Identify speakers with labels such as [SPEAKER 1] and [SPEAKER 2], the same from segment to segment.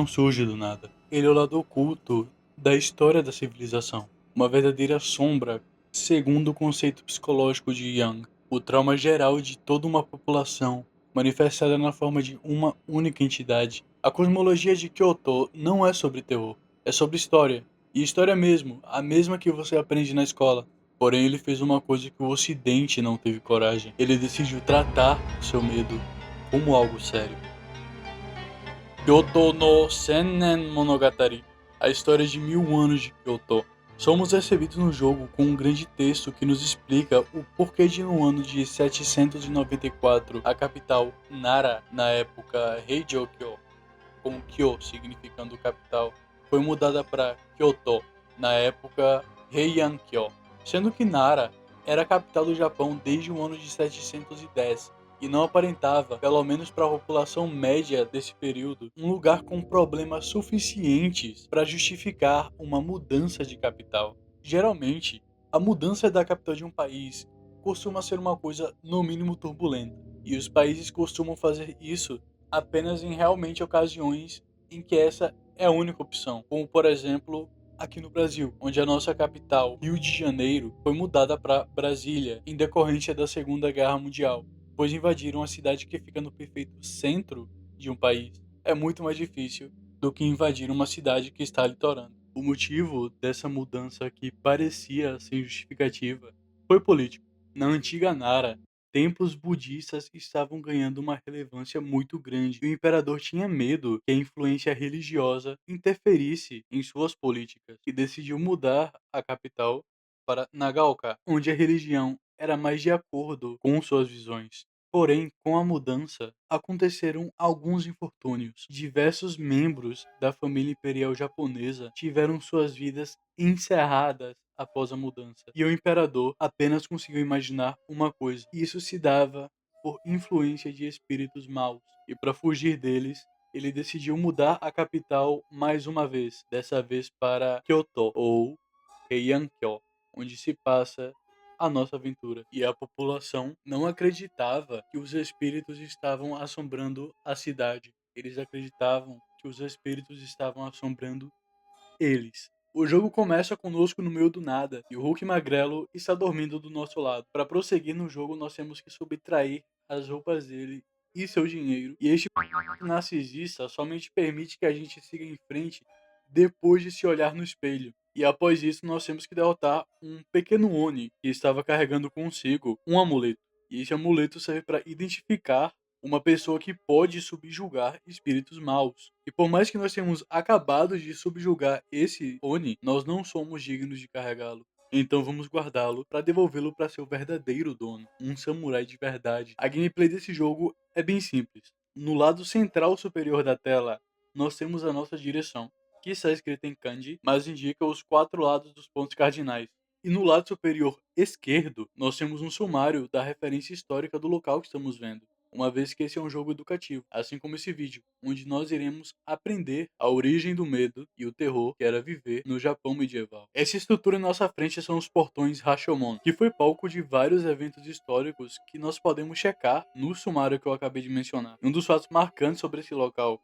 [SPEAKER 1] não surge do nada. Ele é o lado oculto da história da civilização, uma verdadeira sombra, segundo o conceito psicológico de Jung. O trauma geral de toda uma população, manifestada na forma de uma única entidade. A cosmologia de Kyoto não é sobre terror, é sobre história. E história mesmo, a mesma que você aprende na escola. Porém, ele fez uma coisa que o Ocidente não teve coragem. Ele decidiu tratar o seu medo como algo sério. Kyoto no Sennen Monogatari, a história de 1000 anos de Kyoto. Somos recebidos no jogo com um grande texto que nos explica o porquê de no ano de 794 a capital Nara, na época Heijō-kyo, com Kyo significando capital, foi mudada para Kyoto, na época Heian-kyo, sendo que Nara era a capital do Japão desde o ano de 710 e não aparentava, pelo menos para a população média desse período, um lugar com problemas suficientes para justificar uma mudança de capital. Geralmente, a mudança da capital de um país costuma ser uma coisa no mínimo turbulenta, e os países costumam fazer isso apenas em realmente ocasiões em que essa é a única opção, como por exemplo aqui no Brasil, onde a nossa capital, Rio de Janeiro, foi mudada para Brasília em decorrência da Segunda Guerra Mundial, pois invadiram a cidade que fica no perfeito centro de um país. É muito mais difícil do que invadir uma cidade que está litorando. O motivo dessa mudança que parecia sem justificativa foi político. Na antiga Nara, templos budistas estavam ganhando uma relevância muito grande e o imperador tinha medo que a influência religiosa interferisse em suas políticas e decidiu mudar a capital para Nagaoka, onde a religião era mais de acordo com suas visões. Porém, com a mudança, aconteceram alguns infortúnios. Diversos membros da família imperial japonesa tiveram suas vidas encerradas após a mudança. E o imperador apenas conseguiu imaginar uma coisa. Isso se dava por influência de espíritos maus. E para fugir deles, ele decidiu mudar a capital mais uma vez, dessa vez para Kyoto ou Heian-kyo, onde se passa a nossa aventura. E a população não acreditava que os espíritos estavam assombrando a cidade. Eles acreditavam que os espíritos estavam assombrando eles. O jogo começa conosco no meio do nada e o Hulk magrelo está dormindo do nosso lado. Para prosseguir no jogo, nós temos que subtrair as roupas dele e seu dinheiro. E este narcisista somente permite que a gente siga em frente depois de se olhar no espelho. E após isso, nós temos que derrotar um pequeno Oni que estava carregando consigo um amuleto. E esse amuleto serve para identificar uma pessoa que pode subjugar espíritos maus. E por mais que nós tenhamos acabado de subjugar esse Oni, nós não somos dignos de carregá-lo. Então vamos guardá-lo para devolvê-lo para seu verdadeiro dono, um samurai de verdade. A gameplay desse jogo é bem simples. No lado central superior da tela, nós temos a nossa direção, que está escrita em kanji, mas indica os 4 lados dos pontos cardinais. E no lado superior esquerdo, nós temos um sumário da referência histórica do local que estamos vendo, uma vez que esse é um jogo educativo, assim como esse vídeo, onde nós iremos aprender a origem do medo e o terror que era viver no Japão medieval. Essa estrutura em nossa frente são os portões Rashomon, que foi palco de vários eventos históricos que nós podemos checar no sumário que eu acabei de mencionar. Um dos fatos marcantes sobre esse local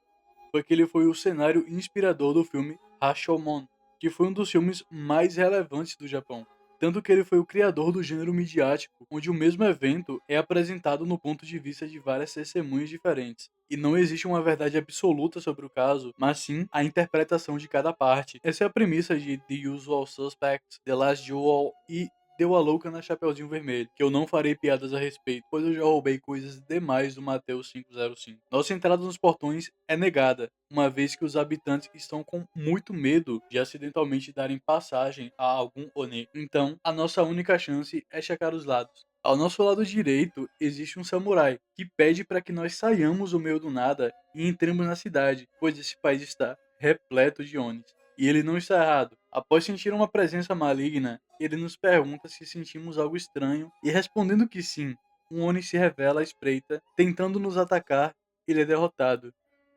[SPEAKER 1] foi que ele foi o cenário inspirador do filme Rashomon, que foi um dos filmes mais relevantes do Japão. Tanto que ele foi o criador do gênero midiático, onde o mesmo evento é apresentado no ponto de vista de várias testemunhas diferentes. E não existe uma verdade absoluta sobre o caso, mas sim a interpretação de cada parte. Essa é a premissa de The Usual Suspects, The Last Duel e Deu a louca na Chapeuzinho Vermelho, que eu não farei piadas a respeito, pois eu já roubei coisas demais do Mateus 505. Nossa entrada nos portões é negada, uma vez que os habitantes estão com muito medo de acidentalmente darem passagem a algum Oni. Então, a nossa única chance é checar os lados. Ao nosso lado direito existe um samurai que pede para que nós saiamos do meio do nada e entremos na cidade, pois esse país está repleto de Onis. E ele não está errado. Após sentir uma presença maligna, ele nos pergunta se sentimos algo estranho e respondendo que sim, um Oni se revela à espreita, tentando nos atacar, ele é derrotado.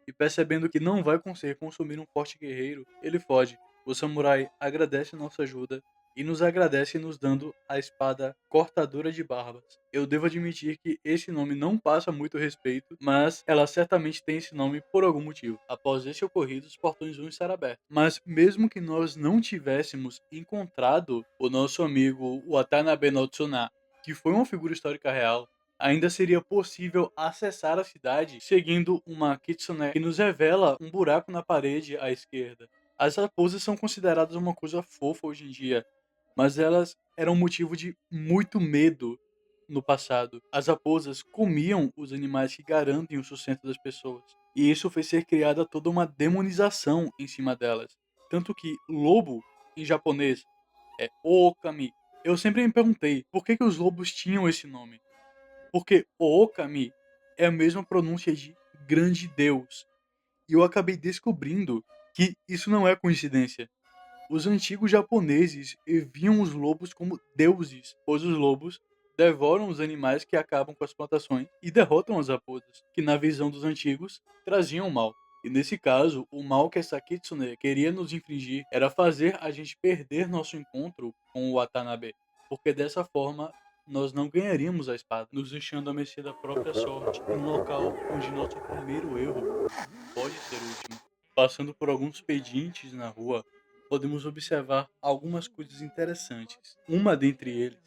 [SPEAKER 1] E percebendo que não vai conseguir consumir um forte guerreiro, ele foge. O samurai agradece nossa ajuda e nos agradece nos dando a espada Cortadora de Barbas. Eu devo admitir que esse nome não passa muito respeito, mas ela certamente tem esse nome por algum motivo. Após esse ocorrido, os portões vão estar abertos. Mas mesmo que nós não tivéssemos encontrado o nosso amigo Watanabe no Tsuna, que foi uma figura histórica real, ainda seria possível acessar a cidade seguindo uma kitsune que nos revela um buraco na parede à esquerda. As raposas são consideradas uma coisa fofa hoje em dia, mas elas eram motivo de muito medo no passado. As raposas comiam os animais que garantem o sustento das pessoas, e isso fez ser criada toda uma demonização em cima delas. Tanto que lobo, em japonês, é okami. Eu sempre me perguntei por que os lobos tinham esse nome. Porque okami é a mesma pronúncia de grande Deus. E eu acabei descobrindo que isso não é coincidência. Os antigos japoneses viam os lobos como deuses, pois os lobos devoram os animais que acabam com as plantações e derrotam as raposas, que na visão dos antigos traziam o mal. E nesse caso, o mal que essa Kitsune queria nos infligir era fazer a gente perder nosso encontro com o Watanabe, porque dessa forma nós não ganharíamos a espada, nos deixando à mercê da própria sorte, em um local onde nosso primeiro erro pode ser o último. Passando por alguns pedintes na rua, podemos observar algumas coisas interessantes. Uma dentre eles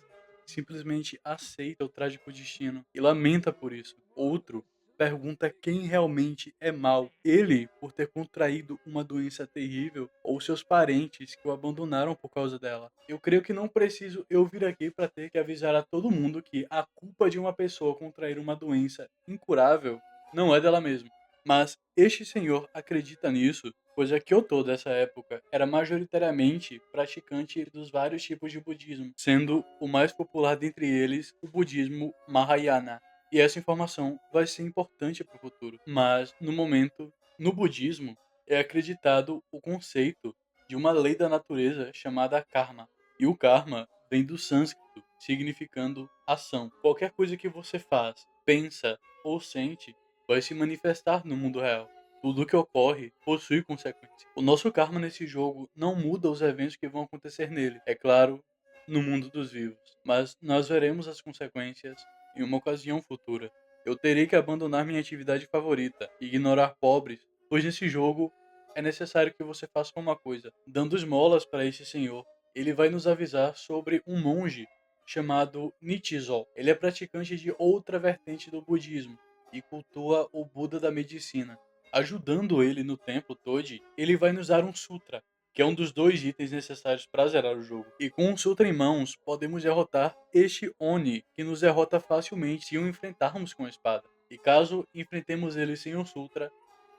[SPEAKER 1] simplesmente aceita o trágico destino e lamenta por isso. Outro pergunta quem realmente é mal, ele por ter contraído uma doença terrível ou seus parentes que o abandonaram por causa dela. Eu creio que não preciso eu vir aqui para ter que avisar a todo mundo que a culpa de uma pessoa contrair uma doença incurável não é dela mesma. Mas este senhor acredita nisso, pois a Kyoto dessa época era majoritariamente praticante dos vários tipos de budismo, sendo o mais popular dentre eles o budismo Mahayana. E essa informação vai ser importante para o futuro. Mas, no momento, no budismo, é acreditado o conceito de uma lei da natureza chamada karma. E o karma vem do sânscrito, significando ação. Qualquer coisa que você faz, pensa ou sente vai se manifestar no mundo real. Tudo o que ocorre possui consequência. O nosso karma nesse jogo não muda os eventos que vão acontecer nele, é claro, no mundo dos vivos, mas nós veremos as consequências em uma ocasião futura. Eu terei que abandonar minha atividade favorita e ignorar pobres, pois nesse jogo é necessário que você faça uma coisa, dando esmolas para esse senhor. Ele vai nos avisar sobre um monge chamado Nichizo. Ele é praticante de outra vertente do budismo e cultua o Buda da medicina. Ajudando ele no templo Toji, ele vai nos dar um sutra, que é um dos dois itens necessários para zerar o jogo. E com um sutra em mãos, podemos derrotar este Oni, que nos derrota facilmente se o enfrentarmos com a espada. E caso enfrentemos ele sem o sutra,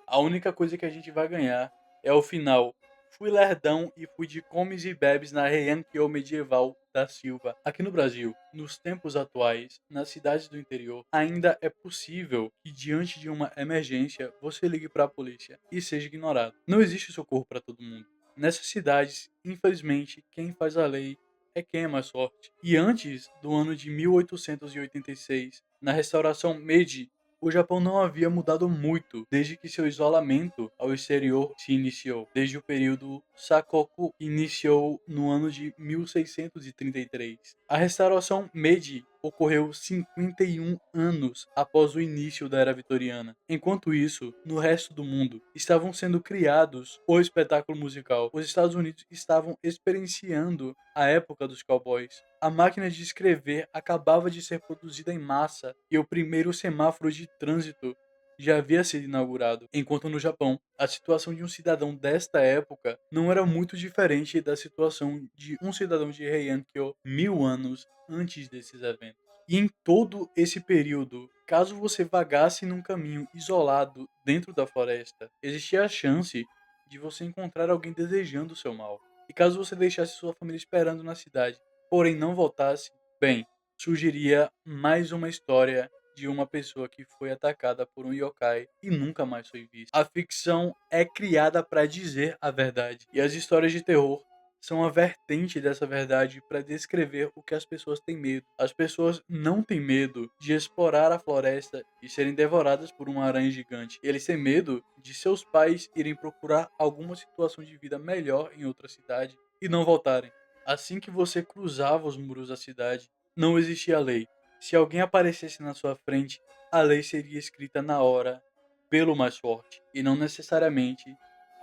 [SPEAKER 1] a única coisa que a gente vai ganhar é o final. Fui lerdão e fui de comes e bebes na Heian-kyo medieval da Silva. Aqui no Brasil, nos tempos atuais, nas cidades do interior, ainda é possível que diante de uma emergência você ligue para a polícia e seja ignorado. Não existe socorro para todo mundo. Nessas cidades, infelizmente, quem faz a lei é quem é mais forte. E antes do ano de 1886, na restauração Meiji, o Japão não havia mudado muito desde que seu isolamento ao exterior se iniciou, desde o período Sakoku, que iniciou no ano de 1633. A restauração Meiji ocorreu 51 anos após o início da Era Vitoriana. Enquanto isso, no resto do mundo, estavam sendo criados o espetáculo musical. Os Estados Unidos estavam experienciando a época dos cowboys. A máquina de escrever acabava de ser produzida em massa e o primeiro semáforo de trânsito já havia sido inaugurado, enquanto no Japão, a situação de um cidadão desta época não era muito diferente da situação de um cidadão de Heian-kyo 1000 anos antes desses eventos. E em todo esse período, caso você vagasse num caminho isolado dentro da floresta, existia a chance de você encontrar alguém desejando o seu mal. E caso você deixasse sua família esperando na cidade, porém não voltasse, bem, surgiria mais uma história de uma pessoa que foi atacada por um yokai e nunca mais foi vista. A ficção é criada para dizer a verdade, e as histórias de terror são a vertente dessa verdade para descrever o que as pessoas têm medo. As pessoas não têm medo de explorar a floresta e serem devoradas por uma aranha gigante. Eles têm medo de seus pais irem procurar alguma situação de vida melhor em outra cidade e não voltarem. Assim que você cruzava os muros da cidade, não existia lei. Se alguém aparecesse na sua frente, a lei seria escrita na hora pelo mais forte, e não necessariamente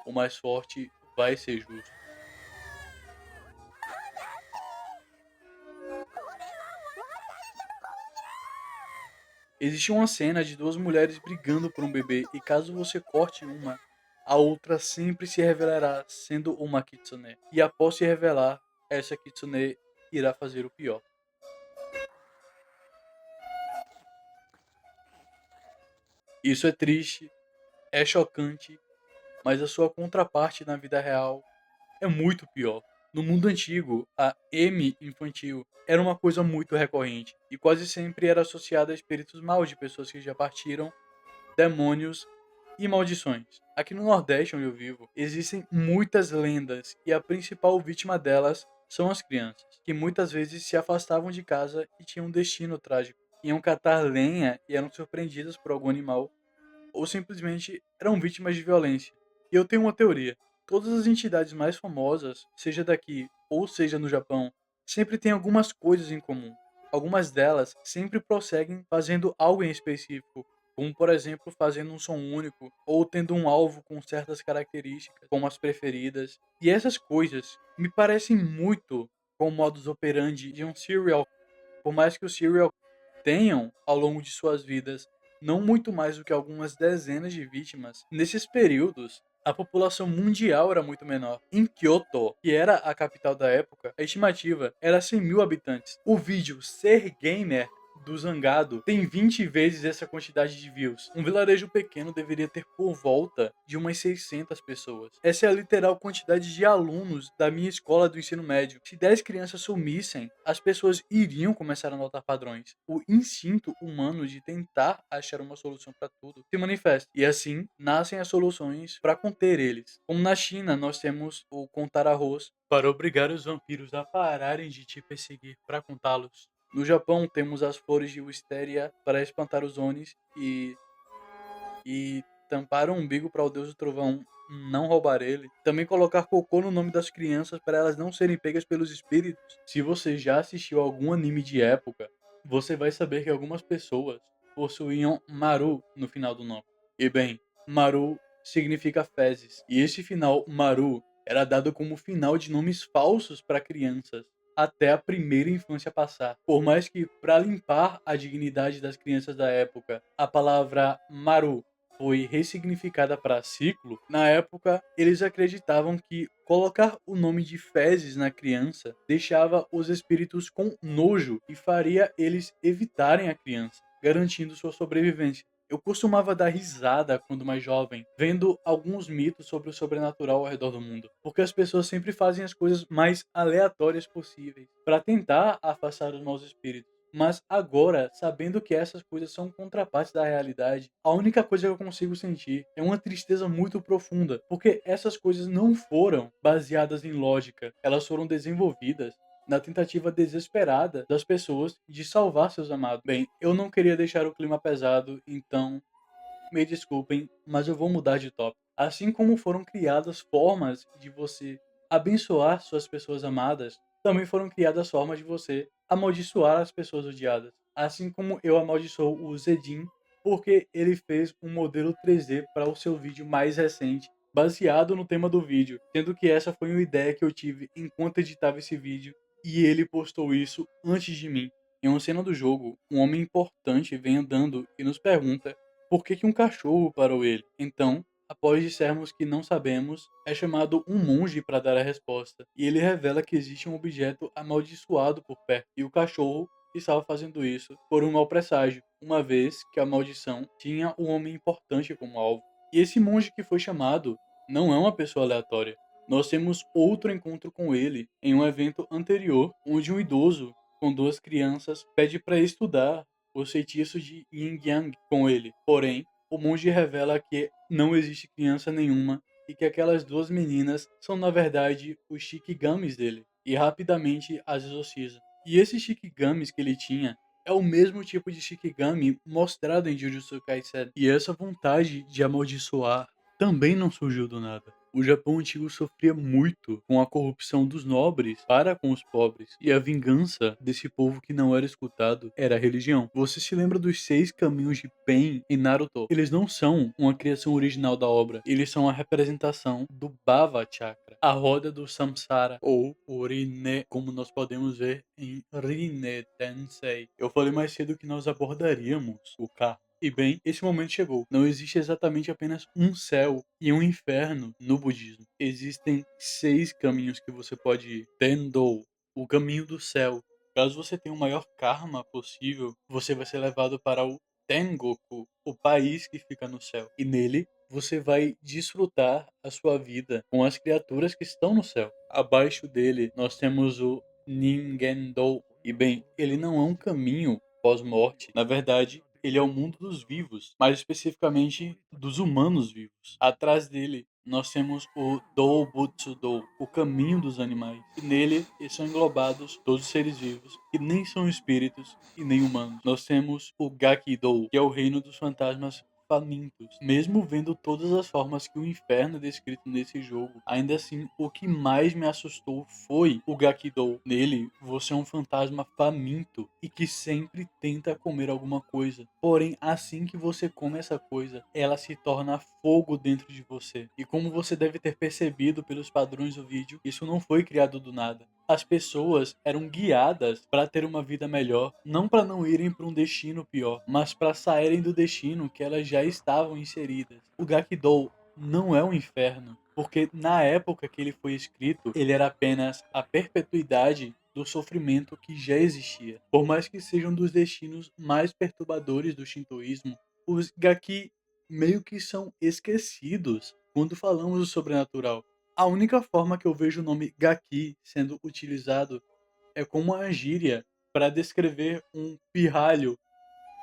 [SPEAKER 1] o mais forte vai ser justo. Existe uma cena de duas mulheres brigando por um bebê, e caso você corte uma, a outra sempre se revelará sendo uma kitsune. E após se revelar, essa kitsune irá fazer o pior. Isso é triste, é chocante, mas a sua contraparte na vida real é muito pior. No mundo antigo, a M infantil era uma coisa muito recorrente e quase sempre era associada a espíritos maus de pessoas que já partiram, demônios e maldições. Aqui no Nordeste, onde eu vivo, existem muitas lendas e a principal vítima delas são as crianças, que muitas vezes se afastavam de casa e tinham um destino trágico. Iam catar lenha e eram surpreendidas por algum animal ou simplesmente eram vítimas de violência. E eu tenho uma teoria: todas as entidades mais famosas, seja daqui ou seja no Japão, sempre têm algumas coisas em comum. Algumas delas sempre prosseguem fazendo algo em específico, como por exemplo fazendo um som único ou tendo um alvo com certas características, como as preferidas. E essas coisas me parecem muito com o modus operandi de um serial, por mais que o serial tenham, ao longo de suas vidas, não muito mais do que algumas dezenas de vítimas, nesses períodos, a população mundial era muito menor. Em Kyoto, que era a capital da época, a estimativa era 100 mil habitantes. O vídeo Ser Gamer do Zangado tem 20 vezes essa quantidade de views. Um vilarejo pequeno deveria ter por volta de umas 600 pessoas. Essa é a literal quantidade de alunos da minha escola do ensino médio. Se 10 crianças sumissem, as pessoas iriam começar a notar padrões. O instinto humano de tentar achar uma solução para tudo se manifesta. E assim nascem as soluções para conter eles. Como na China, nós temos o contar arroz para obrigar os vampiros a pararem de te perseguir para contá-los. No Japão, temos as flores de wisteria para espantar os onis e tampar o umbigo para o deus do trovão não roubar ele. Também colocar cocô no nome das crianças para elas não serem pegas pelos espíritos. Se você já assistiu algum anime de época, você vai saber que algumas pessoas possuíam Maru no final do nome. E bem, Maru significa fezes. E esse final Maru era dado como final de nomes falsos para crianças até a primeira infância passar. Por mais que, para limpar a dignidade das crianças da época, a palavra Maru foi ressignificada para ciclo, na época eles acreditavam que colocar o nome de fezes na criança deixava os espíritos com nojo e faria eles evitarem a criança, garantindo sua sobrevivência. Eu costumava dar risada quando mais jovem, vendo alguns mitos sobre o sobrenatural ao redor do mundo, porque as pessoas sempre fazem as coisas mais aleatórias possíveis para tentar afastar os maus espíritos. Mas agora, sabendo que essas coisas são contrapartes da realidade, a única coisa que eu consigo sentir é uma tristeza muito profunda, porque essas coisas não foram baseadas em lógica, elas foram desenvolvidas na tentativa desesperada das pessoas de salvar seus amados. Bem, eu não queria deixar o clima pesado, então me desculpem, mas eu vou mudar de tópico. Assim como foram criadas formas de você abençoar suas pessoas amadas, também foram criadas formas de você amaldiçoar as pessoas odiadas. Assim como eu amaldiçoo o Zedin porque ele fez um modelo 3D para o seu vídeo mais recente, baseado no tema do vídeo, sendo que essa foi uma ideia que eu tive enquanto editava esse vídeo e ele postou isso antes de mim. Em uma cena do jogo, um homem importante vem andando e nos pergunta por que que um cachorro parou ele. Então, após dissermos que não sabemos, é chamado um monge para dar a resposta, e ele revela que existe um objeto amaldiçoado por perto, e o cachorro estava fazendo isso por um mau presságio, uma vez que a maldição tinha um homem importante como alvo. E esse monge que foi chamado não é uma pessoa aleatória. Nós temos outro encontro com ele em um evento anterior, onde um idoso com duas crianças pede para estudar o feitiço de Yin Yang com ele. Porém, o monge revela que não existe criança nenhuma e que aquelas duas meninas são na verdade os Shikigamis dele, e rapidamente as exorciza. E esses Shikigamis que ele tinha é o mesmo tipo de Shikigami mostrado em Jujutsu Kaisen. E essa vontade de amaldiçoar também não surgiu do nada. O Japão antigo sofria muito com a corrupção dos nobres para com os pobres, e a vingança desse povo que não era escutado era a religião. Você se lembra dos 6 caminhos de Pain em Naruto? Eles não são uma criação original da obra, eles são a representação do Bhava Chakra, a roda do Samsara, ou o Rinne, como nós podemos ver em Rinne Tensei. Eu falei mais cedo que nós abordaríamos o karma. E bem, esse momento chegou. Não existe exatamente apenas um céu e um inferno no budismo. Existem 6 caminhos que você pode ir. Tendo, o caminho do céu. Caso você tenha o maior karma possível, você vai ser levado para o Tengoku, o país que fica no céu. E nele, você vai desfrutar a sua vida com as criaturas que estão no céu. Abaixo dele, nós temos o Ningendou. E bem, ele não é um caminho pós-morte. Na verdade, ele é o mundo dos vivos, mais especificamente dos humanos vivos. Atrás dele, nós temos o Doubutsu-dou, o caminho dos animais. E nele são englobados todos os seres vivos, que nem são espíritos e nem humanos. Nós temos o Gaki-dou, que é o reino dos fantasmas famintos. Mesmo vendo todas as formas que o inferno é descrito nesse jogo, ainda assim, o que mais me assustou foi o Gakidou. Nele, você é um fantasma faminto e que sempre tenta comer alguma coisa. Porém, assim que você come essa coisa, ela se torna fogo dentro de você. E como você deve ter percebido pelos padrões do vídeo, isso não foi criado do nada. As pessoas eram guiadas para ter uma vida melhor, não para não irem para um destino pior, mas para saírem do destino que elas já estavam inseridas. O Gakidou não é um inferno, porque na época que ele foi escrito, ele era apenas a perpetuidade do sofrimento que já existia. Por mais que sejam dos destinos mais perturbadores do shintoísmo, os Gaki meio que são esquecidos quando falamos do sobrenatural. A única forma que eu vejo o nome Gaki sendo utilizado é como uma gíria para descrever um pirralho,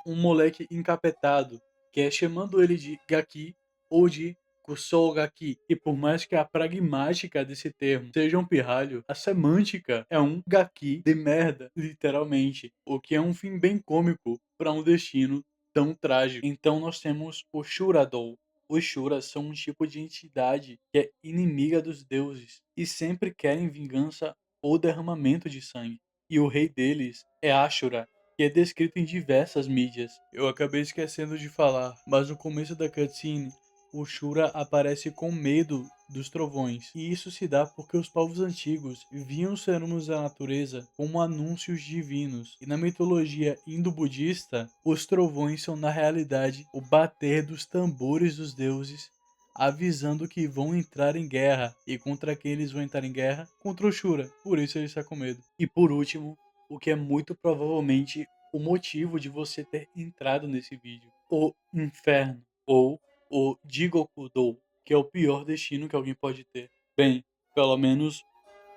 [SPEAKER 1] um moleque encapetado, que é chamando ele de Gaki ou de Kusou Gaki. E por mais que a pragmática desse termo seja um pirralho, a semântica é um Gaki de merda, literalmente, o que é um fim bem cômico para um destino tão trágico. Então nós temos o Shuradou. Os Shuras são um tipo de entidade que é inimiga dos deuses e sempre querem vingança ou derramamento de sangue. E o rei deles é Ashura, que é descrito em diversas mídias. Eu acabei esquecendo de falar, mas no começo da cutscene, o Shura aparece com medo dos trovões. E isso se dá porque os povos antigos viam os fenômenos da natureza como anúncios divinos. E na mitologia indo-budista, os trovões são na realidade o bater dos tambores dos deuses, avisando que vão entrar em guerra. E contra quem eles vão entrar em guerra? Contra o Shura. Por isso ele está com medo. E por último, o que é muito provavelmente o motivo de você ter entrado nesse vídeo: o inferno, ou o Jigoku-dou, que é o pior destino que alguém pode ter. Bem, pelo menos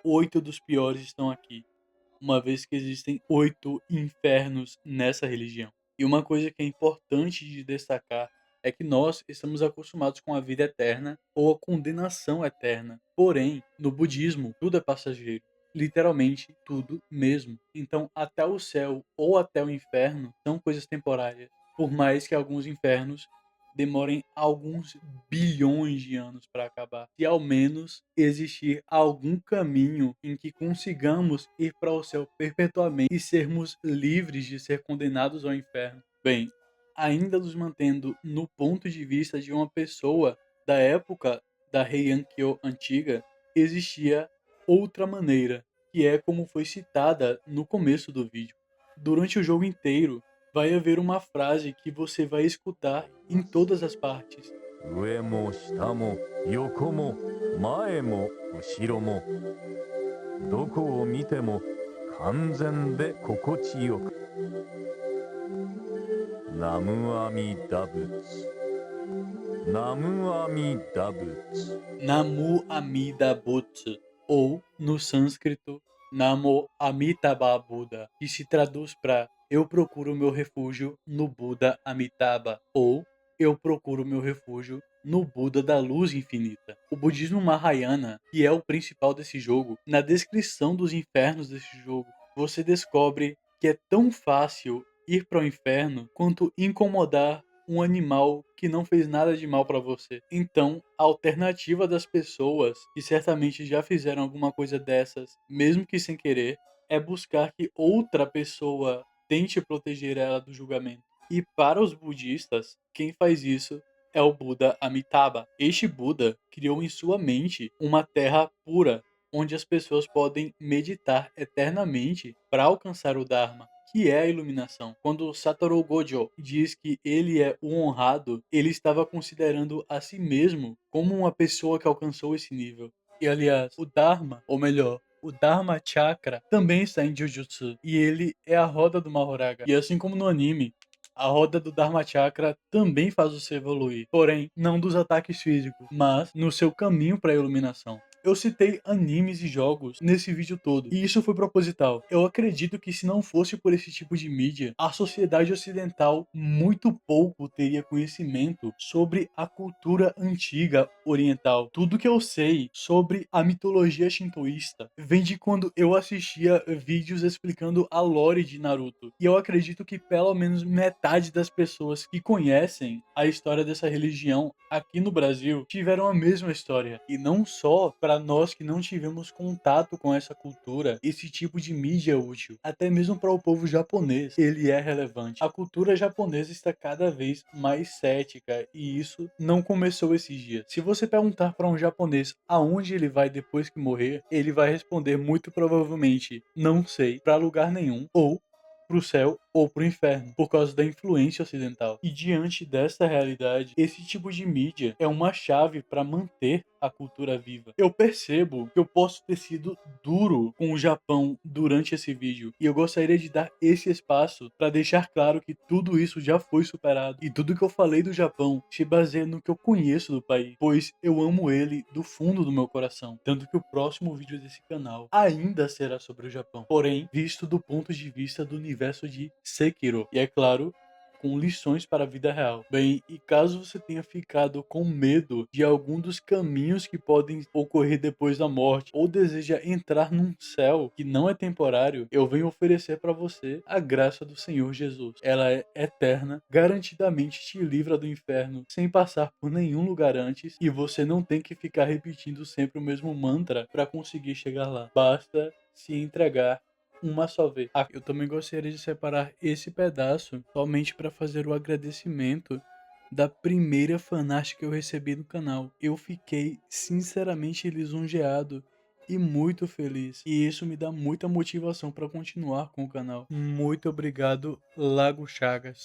[SPEAKER 1] 8 dos piores estão aqui, uma vez que existem 8 infernos nessa religião. E uma coisa que é importante de destacar é que nós estamos acostumados com a vida eterna ou a condenação eterna. Porém, no budismo, tudo é passageiro. Literalmente tudo mesmo. Então, até o céu ou até o inferno são coisas temporárias. Por mais que alguns infernos demorem alguns bilhões de anos para acabar. Se ao menos existir algum caminho em que consigamos ir para o céu perpetuamente e sermos livres de ser condenados ao inferno. Bem, ainda nos mantendo no ponto de vista de uma pessoa da época da Heian-kyo antiga, existia outra maneira, que é como foi citada no começo do vídeo. Durante o jogo inteiro, vai haver uma frase que você vai escutar em todas as partes.
[SPEAKER 2] 上も下も横も前も後ろもどこを見ても完全で心地よくナムアミダ仏ナムアミダ仏
[SPEAKER 1] Namu Amida Butsu, ou no sânscrito Namo Amitabha Buda, que se traduz para Eu procuro meu refúgio no Buda Amitabha, ou Eu procuro meu refúgio no Buda da luz infinita. O budismo Mahayana, que é o principal desse jogo, na descrição dos infernos desse jogo, você descobre que é tão fácil ir para o inferno quanto incomodar um animal que não fez nada de mal para você. Então, a alternativa das pessoas que certamente já fizeram alguma coisa dessas, mesmo que sem querer, é buscar que outra pessoa tente proteger ela do julgamento. E para os budistas, quem faz isso é o Buda Amitabha. Este Buda criou em sua mente uma terra pura, onde as pessoas podem meditar eternamente para alcançar o Dharma, que é a iluminação. Quando Satoru Gojo diz que ele é o honrado, ele estava considerando a si mesmo como uma pessoa que alcançou esse nível. E aliás, o Dharma, ou melhor, o Dharma Chakra também está em Jujutsu, e ele é a roda do Mahoraga. E assim como no anime, a roda do Dharma Chakra também faz você evoluir, porém não dos ataques físicos, mas no seu caminho para a iluminação. Eu citei animes e jogos nesse vídeo todo, e isso foi proposital. Eu acredito que se não fosse por esse tipo de mídia, a sociedade ocidental muito pouco teria conhecimento sobre a cultura antiga oriental. Tudo que eu sei sobre a mitologia shintoísta vem de quando eu assistia vídeos explicando a lore de Naruto. E eu acredito que pelo menos metade das pessoas que conhecem a história dessa religião aqui no Brasil tiveram a mesma história. E não só para nós que não tivemos contato com essa cultura, esse tipo de mídia é útil. Até mesmo para o povo japonês, ele é relevante. A cultura japonesa está cada vez mais cética e isso não começou esses dias. Se você perguntar para um japonês aonde ele vai depois que morrer, ele vai responder muito provavelmente não sei, para lugar nenhum ou pro céu ou pro inferno, por causa da influência ocidental. E diante dessa realidade, esse tipo de mídia é uma chave para manter a cultura viva. Eu percebo que eu posso ter sido duro com o Japão durante esse vídeo, e eu gostaria de dar esse espaço para deixar claro que tudo isso já foi superado, e tudo que eu falei do Japão se baseia no que eu conheço do país, pois eu amo ele do fundo do meu coração, tanto que o próximo vídeo desse canal ainda será sobre o Japão, porém visto do ponto de vista do universo de Sekiro. E é claro, com lições para a vida real. Bem, e caso você tenha ficado com medo de algum dos caminhos que podem ocorrer depois da morte, ou deseja entrar num céu que não é temporário, eu venho oferecer para você a graça do Senhor Jesus. Ela é eterna, garantidamente te livra do inferno sem passar por nenhum lugar antes, e você não tem que ficar repetindo sempre o mesmo mantra para conseguir chegar lá. Basta se entregar uma só vez. Eu também gostaria de separar esse pedaço somente para fazer o agradecimento da primeira fanart que eu recebi no canal. Eu fiquei sinceramente lisonjeado e muito feliz. E isso me dá muita motivação para continuar com o canal. Muito obrigado, Lago Chagas.